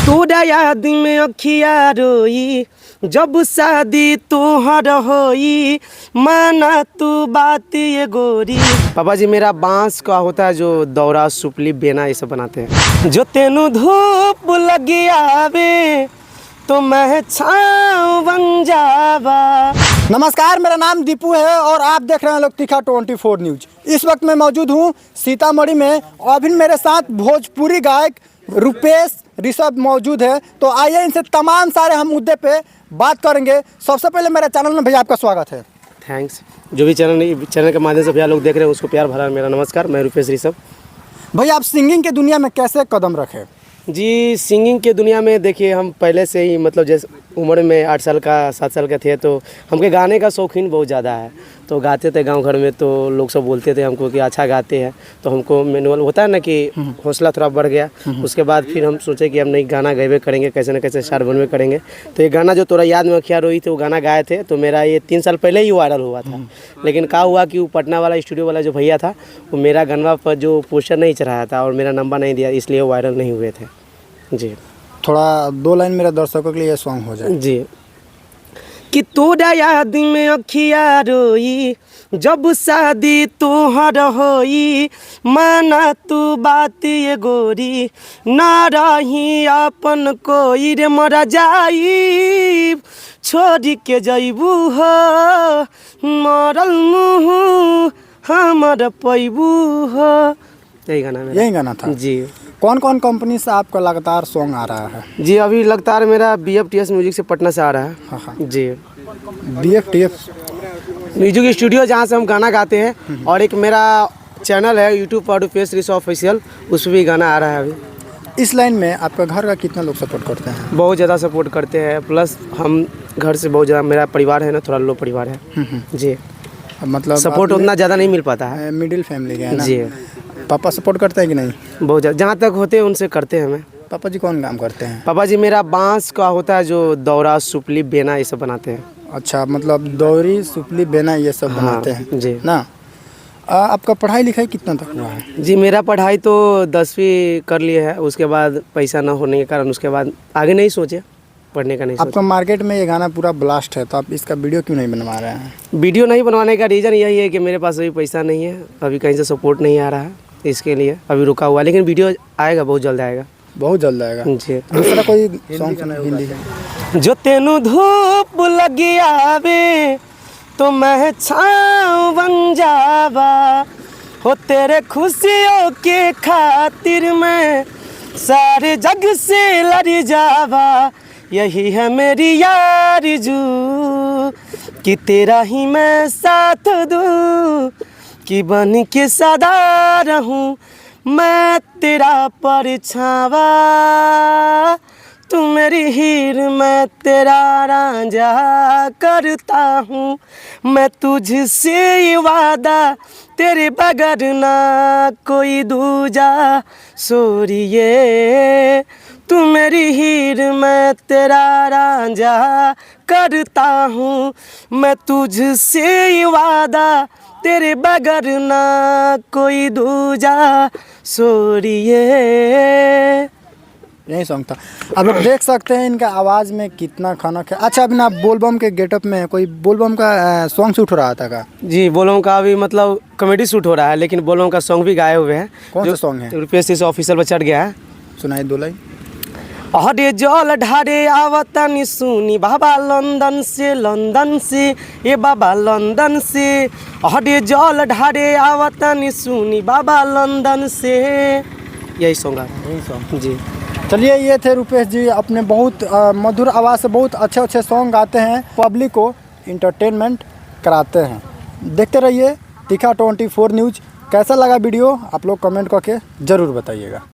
तोरा याद में अखिया रोई जब शादी तोहर होई, माना तू बात ये गोरी। पापा जी मेरा बांस का होता है जो दौरा सुपली बेना ये सब बनाते हैं। जो तेनू धूप लगी आवे तो मैं छाँव बन जावा। नमस्कार, मेरा नाम दीपू है और आप देख रहे हैं लोग तीखा 24 न्यूज। इस वक्त मैं मौजूद हूँ सीतामढ़ी में और अभी मेरे साथ भोजपुरी गायक रुपेश ऋषभ मौजूद है। तो आइए इनसे तमाम सारे हम मुद्दे पे बात करेंगे। सबसे पहले मेरे चैनल में भैया आपका स्वागत है। थैंक्स। जो भी चैनल के माध्यम से भैया लोग देख रहे हैं उसको प्यार भरा मेरा नमस्कार। मैं रुपेश ऋषभ। भैया आप सिंगिंग के दुनिया में कैसे कदम रखे? जी सिंगिंग के दुनिया में देखिए हम पहले से ही मतलब जैसे उम्र में 8 साल का 7 साल का थे तो हमके गाने का शौकीन बहुत ज़्यादा है। तो गाते थे गांव घर में, तो लोग सब बोलते थे हमको कि अच्छा गाते हैं। तो हमको मैनुअल होता है ना कि हौसला थोड़ा बढ़ गया। उसके बाद फिर हम सोचे कि हम नहीं गाना गावे करेंगे, कैसे न कैसे स्टार बनवे करेंगे। तो ये गाना जो तोरा याद में अखिया रोई थी वो गाना गाए थे। तो मेरा ये 3 साल पहले ही वायरल हुआ था। लेकिन क्या हुआ कि वो पटना वाला स्टूडियो वाला जो भैया था वो मेरा गाना पर जो पोस्टर नहीं चढ़ाया था और मेरा नंबर नहीं दिया, इसलिए वायरल नहीं हुए थे। जी थोड़ा 2 लाइन मेरे दर्शकों के लिए सॉन्ग हो जाए। जी कि तोरा याद में अखिया रोई जब शादी तोहर होई, माना तू बात ये गोरी। ना रही अपन कोई रे मरा जाई, छोड़ के जइबू हो मरल मुँह हमर पैबू हो। यही गाना था जी। कौन कौन कंपनी से आपका लगातार सॉन्ग आ रहा है? जी अभी लगातार मेरा BFTS म्यूजिक से पटना से आ रहा है। हाँ। जी BFTS म्यूजिक स्टूडियो जहाँ से हम गाना गाते हैं। और एक मेरा चैनल है यूट्यूब पर रुपेश ऋषभ ऑफिशियल, उस पर भी गाना आ रहा है अभी। इस लाइन में आपका घर का कितना लोग सपोर्ट करते हैं? बहुत ज़्यादा सपोर्ट करते हैं। प्लस हम घर से बहुत ज़्यादा, मेरा परिवार है ना थोड़ा लो परिवार है। जी मतलब सपोर्ट उतना ज़्यादा नहीं मिल पाता है। मिडिल फैमिली का है ना? जी। पापा सपोर्ट करते हैं कि नहीं? बहुत ज़्यादा, जहाँ तक होते हैं उनसे करते हैं हमें। पापा जी कौन काम करते हैं? पापा जी मेरा बांस का होता है जो दौरा सुपली बेना ये सब बनाते हैं। अच्छा, मतलब दौरी सुपली बेना ये सब बनाते हैं जी ना। आपका पढ़ाई लिखाई कितना तक हुआ है? जी मेरा पढ़ाई तो 10वीं कर लिए है। उसके बाद पैसा न होने के कारण उसके बाद आगे नहीं सोचे, पढ़ने का नहीं सोचा। आपका मार्केट में ये गाना पूरा ब्लास्ट है तो आप इसका वीडियो क्यों नहीं बनवा रहे हैं? वीडियो नहीं बनवाने का रीज़न यही है कि मेरे पास अभी पैसा नहीं है, अभी कहीं से सपोर्ट नहीं आ रहा है, इसके लिए अभी रुका हुआ। लेकिन वीडियो आएगा, बहुत जल्द आएगा। बहुत जल्द आएगा जी। दूसरा कोई सॉन्ग हिंदी है? जो तेनू धूप लगी आवे तो मैं छाँव बन जावा, हो तेरे खुशियों के खातिर मैं सारे जग से लड़ जावा। यही है मेरी आरज़ू कि तेरा ही मैं साथ दूँ, कि बन के सदा रहूं मैं तेरा परछावा। तू मेरी हीर मैं तेरा रांझा करता हूँ, मैं तुझसे ये वादा तेरे बगैर ना कोई दूजा सोरिए। तू मेरी हीर मैं तेरा रांझा करता हूँ, मैं तुझसे ये वादा तेरे बगैर ना कोई दूजा सोरिए। यही सॉन्ग था। अब आप देख सकते हैं इनका आवाज़ में कितना खनक है। अच्छा, अभी ना बोलबम के गेटअप में कोई बोलबम का सॉन्ग शूट हो रहा था का? जी बोलबम का अभी मतलब कॉमेडी शूट हो रहा है, लेकिन बोलबम का सॉन्ग भी गाए हुए हैं। कौन सा सॉन्ग है? रुपेश ऋषभ ऑफिशियल पर चढ़ गया है। सुनाई 2 लाइन। अरे जल ढारे आवतानी सुनी बाबा लंदन से ये बाबा लंदन से। अरे जल ढारे आवतानी सुनी बाबा लंदन से। यही सॉन्ग यही सॉन्ग जी। चलिए, ये थे रुपेश जी। अपने बहुत मधुर आवाज़ से बहुत अच्छे अच्छे सॉन्ग गाते हैं, पब्लिक को इंटरटेनमेंट कराते हैं। देखते रहिए तीखा 24 न्यूज़। कैसा लगा वीडियो आप लोग कमेंट करके ज़रूर बताइएगा।